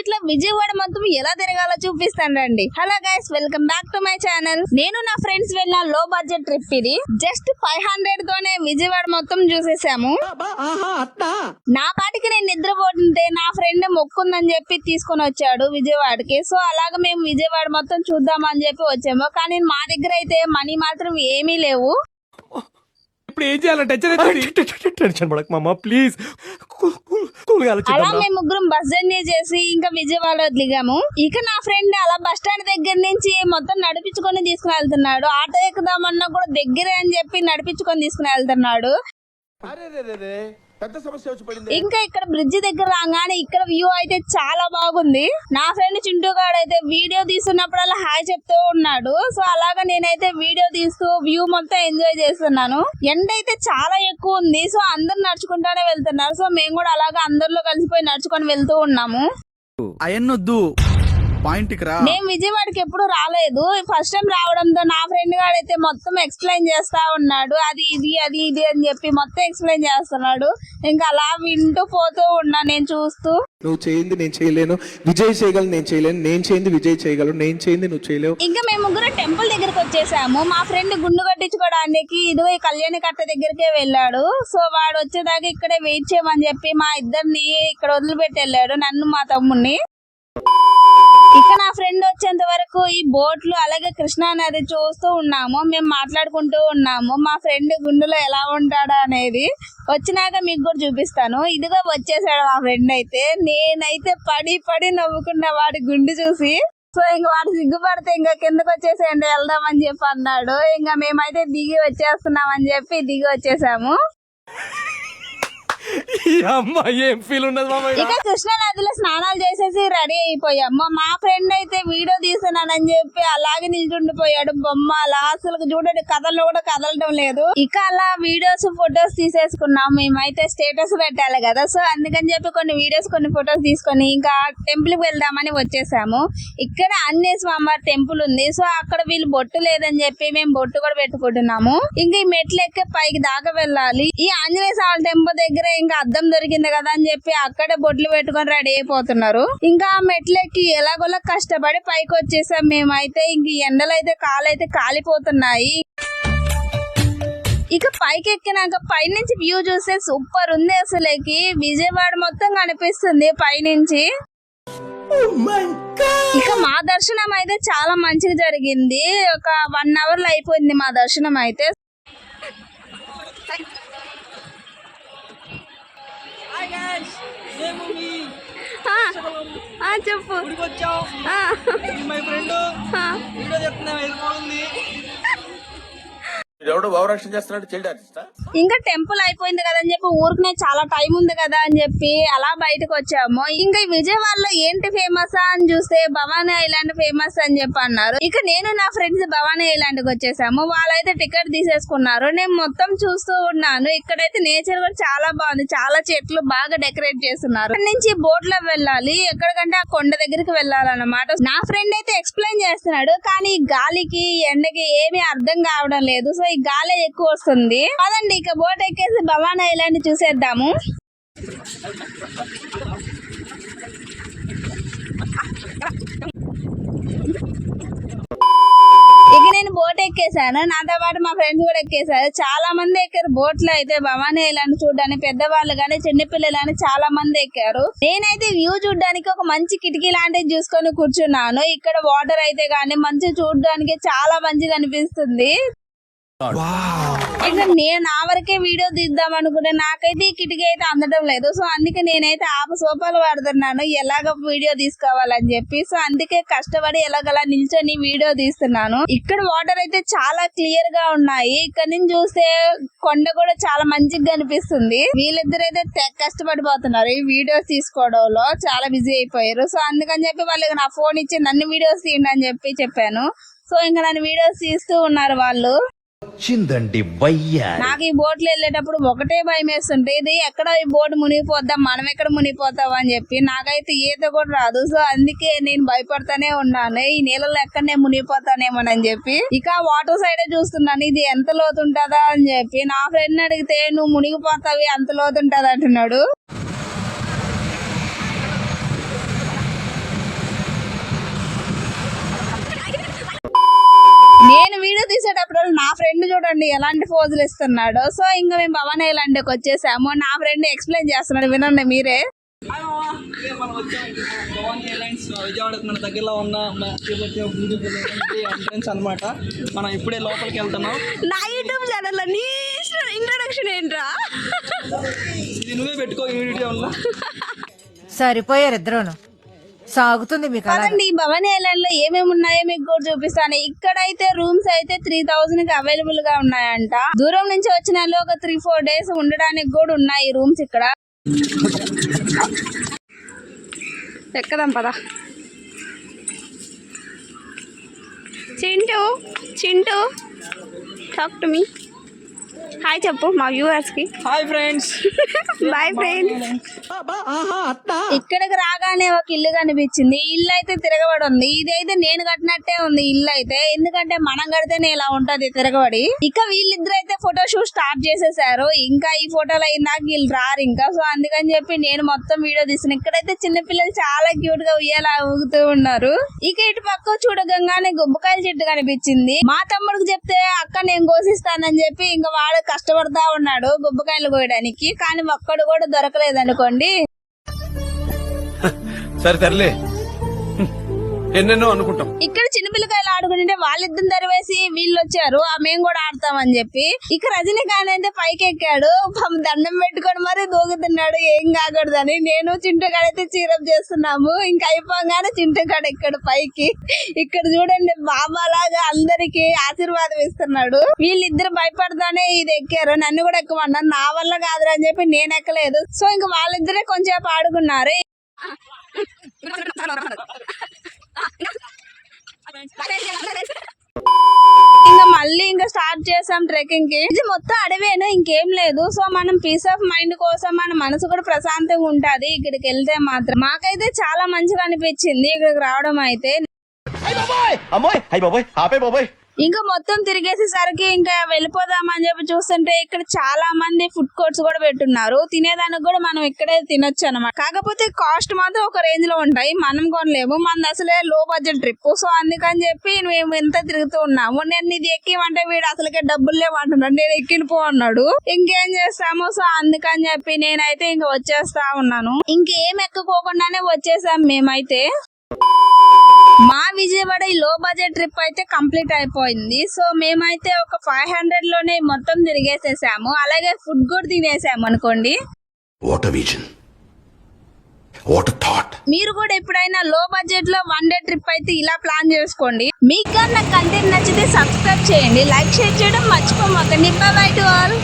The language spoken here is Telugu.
ఇట్లా విజయవాడ మొత్తం ఎలా తిరగాలో చూపిస్తాను రండి. Hello guys, welcome back to my channel. నేను నా ఫ్రెండ్స్ వెళ్ళిన లో బడ్జెట్ ట్రిప్ ఇది. జస్ట్ 500 తోనే విజయవాడ మొత్తం చూసేసాము. నా పాటికి నేను నిద్రపోతుంటే నా ఫ్రెండ్ మొక్కుందని చెప్పి తీసుకొని వచ్చాడు విజయవాడకి. సో అలాగ మేము విజయవాడ మొత్తం చూద్దామని చెప్పి వచ్చాము. కానీ మా దగ్గర అయితే మనీ మాత్రం ఏమీ లేవు. ఇప్పుడు ఏం చేయాలి? టెన్షన్ పడక మామ, ప్లీజ్. అలా మేము ముగ్గురం బస్ జర్నీ చేసి ఇంకా విజయవాడ దిగాము. ఇక నా ఫ్రెండ్ అలా బస్ స్టాండ్ దగ్గర నుంచి మొత్తం నడిపించుకొని తీసుకుని వెళ్తున్నాడు. ఆటో ఎక్కుదామన్నా కూడా దగ్గరే అని చెప్పి నడిపించుకొని తీసుకుని వెళ్తున్నాడు. ఇంకా ఇక్కడ బ్రిడ్జి దగ్గర రాగానే ఇక్కడ వ్యూ అయితే చాలా బాగుంది. నా ఫ్రెండ్ చింటూ గాడు అయితే వీడియో తీస్తున్నప్పుడల్లా హాయ్ చెప్తూ ఉన్నాడు. సో అలాగా నేనైతే వీడియో తీస్తూ వ్యూ మొత్తం ఎంజాయ్ చేస్తున్నాను. ఎండ అయితే చాలా ఎక్కువ ఉంది. సో అందరు నడుచుకుంటానే వెళ్తున్నారు. సో మేము కూడా అలాగా అందరిలో కలిసిపోయి నడుచుకొని వెళ్తూ ఉన్నాము. అయన్నొద్దు, నేను విజయవాడకి ఎప్పుడు రాలేదు. ఫస్ట్ టైం రావడంతో నా ఫ్రెండ్ గాడు అయితే మొత్తం ఎక్స్ప్లెయిన్ చేస్తా ఉన్నాడు. అది ఇది అని చెప్పి మొత్తం ఎక్స్ప్లెయిన్ చేస్తున్నాడు. ఇంకా అలా వింటూ పోతూ ఉన్నా నేను చూస్తూ. నువ్వు చేయింది నేను చేయలేను, విజయ్ చేయగలను నేను చేయలేను, నేను చేయింది విజయ్ చేయగలరు, నేను చేయింది నువ్వు చేయలేవు. ఇంకా మేము ముగ్గురు టెంపుల్ దగ్గరకు వచ్చేసాము. మా ఫ్రెండ్ గుండు కట్టించుకోవడానికి ఇదిగో ఈ కళ్యాణి కట్ట దగ్గరికే వెళ్ళాడు. సో వాడు వచ్చేదాకా ఇక్కడే వెయిట్ చేయమని చెప్పి మా ఇద్దరిని ఇక్కడ వదిలిపెట్టి వెళ్ళాడు, నన్ను మా తమ్ముడిని. ఇక నా ఫ్రెండ్ వచ్చేంత వరకు ఈ బోట్లు అలాగే కృష్ణా నది చూస్తూ ఉన్నాము. మేము మాట్లాడుకుంటూ ఉన్నాము మా ఫ్రెండ్ గుండులో ఎలా ఉంటాడా అనేది. వచ్చినాక మీకు కూడా చూపిస్తాను. ఇదిగో వచ్చేసాడు మా ఫ్రెండ్ అయితే. నేనైతే పడి నవ్వుకున్నా వాడి గుండు చూసి. సో ఇంక వాడు సిగ్గుపడితే ఇంకా కిందకు వచ్చేసేయండి వెళ్దామని చెప్పి అన్నాడు. ఇంకా మేమైతే దిగి వచ్చేస్తున్నామని చెప్పి దిగి వచ్చేసాము. ఏం ఫీల్ ఉన్నది మామ? ఇక కృష్ణా నదిలో స్నానాలు చేసేసి రెడీ అయిపోయాము. మా ఫ్రెండ్ అయితే వీడియో తీస్తున్నానని చెప్పి అలాగే నిల్చుండిపోయాడు బొమ్మ అలా. అసలు చూడండి కథల్లో కూడా కదలడం లేదు. ఇక అలా వీడియోస్ ఫొటోస్ తీసేసుకున్నాం. మేమైతే స్టేటస్ పెట్టాలి కదా. సో అందుకని చెప్పి కొన్ని వీడియోస్ కొన్ని ఫొటోస్ తీసుకొని ఇంకా టెంపుల్ కి వెళ్దామని వచ్చేసాము. ఇక్కడ ఆంజనేయ స్వామి టెంపుల్ ఉంది. సో అక్కడ వీళ్ళు బొట్టు లేదని చెప్పి మేము బొట్టు కూడా పెట్టుకుంటున్నాము. ఇంకా ఈ మెట్లు ఎక్కి పైకి దాకా వెళ్ళాలి. ఈ ఆంజనేయ స్వామి టెంపుల్ దగ్గర ఇంకా అద్దం దొరికింది కదా అని చెప్పి అక్కడే బొట్లు పెట్టుకొని రెడీ అయిపోతున్నారు. ఇంకా ఆ మెట్లకి ఎలాగోలా కష్టపడి పైకి వచ్చేసాం మేమైతే. ఇంక ఎండలు అయితే కాలైతే కాలిపోతున్నాయి. ఇక పైకి ఎక్కినాక పైనుంచి వ్యూ చూస్తే సూపర్ ఉంది. అసలుకి విజయవాడ మొత్తం కనిపిస్తుంది పైనుంచి. ఇక మా దర్శనం అయితే చాలా మంచిగా జరిగింది. ఒక 1 hour లో అయిపోయింది మా దర్శనం అయితే. చెప్పు. ఇంకా టెంపుల్ అయిపోయింది కదా అని చెప్పి ఊరికనే చాలా టైం ఉంది కదా అని చెప్పి అలా బయటకు వచ్చాము. ఇంకా విజయవాడలో ఏంటి ఫేమస్ అని చూస్తే భవానీ ఐలాండ్ ఫేమస్ అని చెప్పి అన్నారు. ఇక నేను నా ఫ్రెండ్స్ భవానీ ఐలాండ్ కి వచ్చేసాము. వాళ్ళైతే టికెట్ తీసేసుకున్నారు. నేను మొత్తం చూస్తూ ఉన్నాను. ఇక్కడైతే నేచర్ కూడా చాలా బాగుంది. చాలా చెట్లు బాగా డెకరేట్ చేస్తున్నారు. ఇక్కడ నుంచి బోట్ లో వెళ్ళాలి. ఎక్కడికంటే ఆ కొండ దగ్గరికి వెళ్ళాలన్నమాట. నా ఫ్రెండ్ అయితే ఎక్స్ప్లెయిన్ చేస్తున్నాడు. కానీ గాలికి ఎండకి ఏమీ అర్థం కావడం లేదు. సో ఈ గాలి ఎక్కువ వస్తుంది. పదండి ఇక బోట్ ఎక్కేసి భవానీ ఐలాండ్ చూసేద్దాము. ఇక నేను బోట్ ఎక్కేసాను. నాతో పాటు మా ఫ్రెండ్స్ కూడా ఎక్కేసారు. చాలా మంది ఎక్కారు బోట్ లో అయితే భవానీ ఐలాండ్ చూడడానికి. పెద్దవాళ్ళు గానీ చిన్నపిల్లలు గానీ చాలా మంది ఎక్కారు. నేనైతే వ్యూ చూడడానికి ఒక మంచి కిటికీ లాంటిది చూసుకొని కూర్చున్నాను. ఇక్కడ వాటర్ అయితే గానీ మంచి చూడడానికి చాలా మంచిగా అనిపిస్తుంది. ఇక నేను నా వరకే వీడియో తీద్దాం అనుకుంటే నాకైతే ఈ కిటికీ అయితే అందడం లేదు. సో అందుకే నేనైతే సోపాలు వాడుతున్నాను ఎలాగ వీడియో తీసుకోవాలని చెప్పి. సో అందుకే కష్టపడి ఎలాగలా నిల్చొని వీడియో తీస్తున్నాను. ఇక్కడ వాటర్ అయితే చాలా క్లియర్ గా ఉన్నాయి. ఇక్కడ నుంచి చూస్తే కొండ కూడా చాలా మంచిగా కనిపిస్తుంది. వీళ్ళిద్దరైతే కష్టపడిపోతున్నారు ఈ వీడియోస్ తీసుకోవడంలో. చాలా బిజీ అయిపోయారు. సో అందుకని చెప్పి వాళ్ళకి నా ఫోన్ ఇచ్చి నన్ను వీడియోస్ తీయండి అని చెప్పి చెప్పాను. సో ఇంకా నన్ను వీడియోస్ తీస్తూ ఉన్నారు వాళ్ళు. నాకు ఈ బోట్లు వెళ్ళేటప్పుడు ఒకటే భయం వేస్తుంటే, ఇది ఎక్కడ ఈ బోట్ మునిగిపోద్దాం, మనం ఎక్కడ మునిగిపోతాం అని చెప్పి. నాకైతే ఈత కూడా రాదు. సో అందుకే నేను భయపడతానే ఉన్నాను ఈ నీళ్ళలో ఎక్కడనే మునిగిపోతానేమోనని చెప్పి. ఇక వాటర్ సైడే చూస్తున్నాను ఇది ఎంత లోతుంటదా అని చెప్పి. నా ఫ్రెండ్ అడిగితే నువ్వు మునిగిపోతావి అంత లోతుంటది అంటున్నాడు. నేను వీడియో తీసేటప్పుడు నా ఫ్రెండ్ చూడండి ఎలాంటి పోజులు ఇస్తున్నాడు. సో ఇంకా మేము భవన్ ఐలాండ్కి వచ్చేసాము. నా ఫ్రెండ్ ఎక్స్ప్లెయిన్ చేస్తున్నాడు, వినండి మీరే. మనం వచ్చాం భవానీ ఎయిర్లైన్స్ విజయవాడకు మన దగ్గరలో ఉన్న ఎంట్రన్స్ అనమాట. మనం ఇప్పుడే లోపలికి వెళ్తున్నాం. నా యూట్యూబ్ ఛానల్ లో నీ ఇంట్రొడక్షన్ ఏంట్రా? ఇది నువ్వే పెట్టుకో ఈ వీడియోలో. సరిపోయారు ఇద్దరును. సాగుతుంది మీకు అలా. పదండి, ఈ భవన్ ఐలాండ్ లో ఏమేమి ఉన్నాయో మీకు కూడా చూపిస్తాను. ఇక్కడైతే రూమ్స్ అయితే 3000 కి అవైలబుల్ గా ఉన్నాయంట. దూరం నుంచి వచ్చిన వాళ్ళు ఒక 3-4 డేస్ ఉండడానికి కూడా ఉన్నాయి రూమ్స్ ఇక్కడ. ఎక్కదాం పదా. Chintu Chintu talk to me. Hi చెప్పు మా వ్యూవర్స్ కి. Hi friends. Bye friends. ఇక్కడికి రాగానే ఒక ఇల్లు కనిపించింది. ఇల్లు అయితే తిరగబడి ఉంది. ఇదైతే నేను కట్టినట్టే ఉంది ఇల్లు అయితే, ఎందుకంటే మనం కడితేనే ఇలా ఉంటది తిరగబడి. ఇక వీళ్ళిద్దరు అయితే ఫోటో షూట్ స్టార్ట్ చేసేసారు. ఇంకా ఈ ఫోటోలు అయినాక వీళ్ళు రారు ఇంకా. సో అందుకని చెప్పి నేను మొత్తం వీడియో తీసిన. ఇక్కడైతే చిన్నపిల్లలు చాలా క్యూట్ గా ఉయ్యాలా ఊగుతూ ఉన్నారు. ఇక ఇటు పక్క చూడగానే గుబ్బకాయల చెట్టు కనిపించింది. మా తమ్ముడికి చెప్తే అక్క నేను కోసిస్తానని చెప్పి ఇంకా వాడు కష్టపడతా ఉన్నాడు గుబ్బకాయలు కోయడానికి. కానీ ఒక్కడు కూడా దొరకలేదు అనుకోండి. సరే తరలే, ఎన్నెన్నో అనుకుంటాం. ఇక్కడ చిన్నపిల్లకాయలు ఆడుకుంటుంటే వాళ్ళిద్దరు దరివేసి వీళ్ళు వచ్చారు, మేము కూడా ఆడతామని చెప్పి. ఇక రజనీకాంత్ అయితే పైకి ఎక్కాడు, దండం పెట్టుకొని మరి దూకుతున్నాడు ఏం కాకూడదని. నేను చింటగాడైతే చీరప్ చేస్తున్నాము. ఇంకా అయిపోగానే చింటగాడు ఎక్కాడు పైకి. ఇక్కడ చూడండి బాబాలాగా అందరికి ఆశీర్వాదం ఇస్తున్నాడు. వీళ్ళిద్దరు భయపడతానే ఇది ఎక్కారు. నన్ను కూడా ఎక్కమన్నారు. నా వల్ల కాదురా అని చెప్పి నేను ఎక్కలేదు. సో ఇంకా వాళ్ళిద్దరే కొంచెం ఆడుకున్నారు. ఇంకా మళ్ళీ ఇంకా స్టార్ట్ చేసాం ట్రెక్కింగ్ కి. ఇది మొత్తం అడవేను, ఇంకేం లేదు. సో మనం పీస్ ఆఫ్ మైండ్ కోసం మన మనసు కూడా ప్రశాంతంగా ఉంటది ఇక్కడికి వెళ్తే మాత్రం. మాకైతే చాలా మంచిగా అనిపించింది ఇక్కడికి రావడం అయితే. ఇంకా మొత్తం తిరిగేసేసరికి ఇంకా వెళ్ళిపోదామని చెప్పి చూస్తుంటే ఇక్కడ చాలా మంది ఫుడ్ కోర్ట్స్ కూడా పెట్టున్నారు. తినేదానికి కూడా మనం ఇక్కడే తినొచ్చు అనమాట. కాకపోతే కాస్ట్ మాత్రం ఒక రేంజ్ లో ఉంటాయి, మనం కొనలేము. మనది అసలే లో బడ్జెట్ ట్రిప్. సో అందుకని చెప్పి మేము ఎంత తిరుగుతూ ఉన్నాము. నేను ఇది ఎక్కిమంటే వీడు అసలుకే డబ్బులు లేవంటున్నాడు, నేను ఎక్కిపో అన్నాడు. ఇంకేం చేస్తాము. సో అందుకని చెప్పి నేనైతే ఇంకా వచ్చేస్తా ఉన్నాను. ఇంకేం ఎక్కకోకుండానే వచ్చేసాం మేమైతే. మా విజయవాడ ఈ లో బడ్జెట్ ట్రిప్ అయితే కంప్లీట్ అయిపోయింది. సో మేమైతే ఒక 500 లోనే మొత్తం తిరిగేసేసాము. అలాగే ఫుడ్ కూడా తినేసాము అనుకోండి. What a vision. What a thought. మీరు కూడా ఎప్పుడైనా లో బడ్జెట్ లో 1 డే ట్రిప్ అయితే ఇలా ప్లాన్ చేసుకోండి. మీకు నా కంటెంట్ నచ్చితే సబ్స్క్రైబ్ చేయండి, లైక్ షేర్ చేయడం మర్చిపోమాకండి. Bye bye to all.